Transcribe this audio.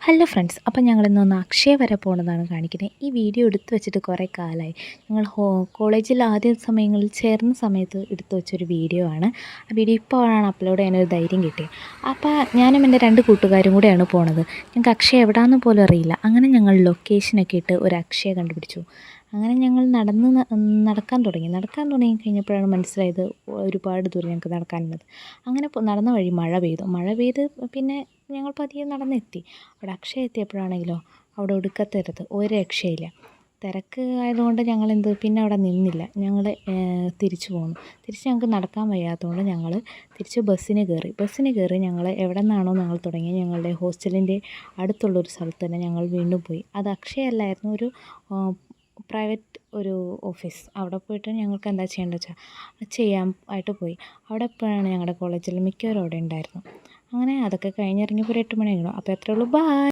Hello friends, അപ്പം ഞങ്ങളിന്നൊന്ന് അക്ഷയ വരെ പോണതാണ് കാണിക്കുന്നത്. ഈ വീഡിയോ എടുത്തു വെച്ചിട്ട് കുറേ കാലമായി. ഞങ്ങൾ കോളേജിൽ ആദ്യ സമയങ്ങളിൽ ചേർന്ന സമയത്ത് എടുത്തു വെച്ചൊരു വീഡിയോ ആണ്. ആ വീഡിയോ ഇപ്പോഴാണ് അപ്ലോഡ് ചെയ്യാനൊരു ധൈര്യം കിട്ടിയത്. അപ്പോൾ ഞാനും എൻ്റെ 2 കൂട്ടുകാരും കൂടെയാണ് പോണത്. ഞങ്ങൾക്ക് അക്ഷയ എവിടെയാണെന്ന് പോലും അറിയില്ല. അങ്ങനെ ഞങ്ങൾ ലൊക്കേഷനൊക്കെ ഇട്ട് ഒരു അക്ഷയ കണ്ടുപിടിച്ചു. അങ്ങനെ ഞങ്ങൾ നടക്കാൻ തുടങ്ങി കഴിഞ്ഞപ്പോഴാണ് മനസ്സിലായത് ഒരുപാട് ദൂരം ഞങ്ങൾക്ക് നടക്കാനുള്ളത്. അങ്ങനെ നടന്ന വഴി മഴ പെയ്ത് പിന്നെ ഞങ്ങൾ പതിയെ നടന്നെത്തി. അവിടെ അക്ഷയ എത്തിയപ്പോഴാണെങ്കിലോ അവിടെ ഒടുക്കത്തെ ഒരു രക്ഷയില്ല. തിരക്ക് ആയതുകൊണ്ട് പിന്നെ അവിടെ നിന്നില്ല. ഞങ്ങൾ തിരിച്ചു പോന്നു. ഞങ്ങൾക്ക് നടക്കാൻ വയ്യാത്തതുകൊണ്ട് ഞങ്ങൾ തിരിച്ച് ബസ്സിന് കയറി ഞങ്ങൾ എവിടെ നിന്നാണോ ഞങ്ങൾ തുടങ്ങിയത് ഞങ്ങളുടെ ഹോസ്റ്റലിൻ്റെ അടുത്തുള്ളൊരു സ്ഥലത്ത് തന്നെ ഞങ്ങൾ വീണ്ടും പോയി. അത് അക്ഷയ അല്ലായിരുന്നു, ഒരു പ്രൈവറ്റ് ഒരു ഓഫീസ്. അവിടെ പോയിട്ട് ഞങ്ങൾക്ക് എന്താ ചെയ്യേണ്ടത് വെച്ചാൽ അത് ചെയ്യാൻ ആയിട്ട് പോയി. അവിടെ എപ്പോഴാണ് ഞങ്ങളുടെ കോളേജിൽ മിക്കവരും അവിടെ ഉണ്ടായിരുന്നു. അങ്ങനെ അതൊക്കെ കഴിഞ്ഞിറങ്ങിയപ്പോൾ ഒരു 8 മണി കഴിഞ്ഞു. അപ്പോൾ അത്രയേ ഉള്ളൂ. ബൈ.